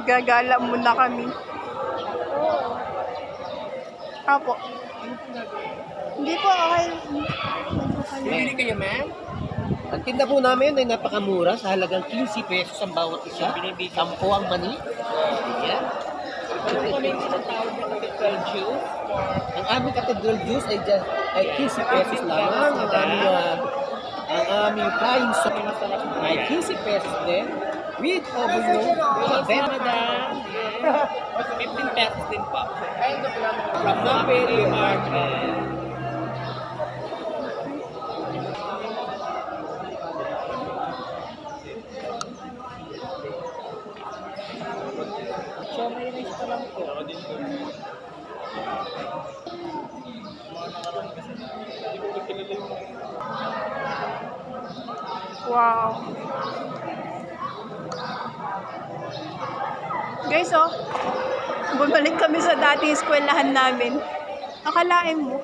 Gagala muna kami. Apo. Hindi po, okay. Bibili kayo, ma'am? Ang tinda po namin ay napakamura sa halagang 15 pesos ang bawat isa. 10 ang mani. Ayan. Ang aming cathedral juice ay 15 pesos lamang. Ang aming flying sauce ay 15 pesos din. With overload, sa madam. 15 pesos din po. From Maperi Market. So, may rice pa lang po. Wow. Guys, oh. Bumalik kami sa dating eskwelahan namin. Akalain mo.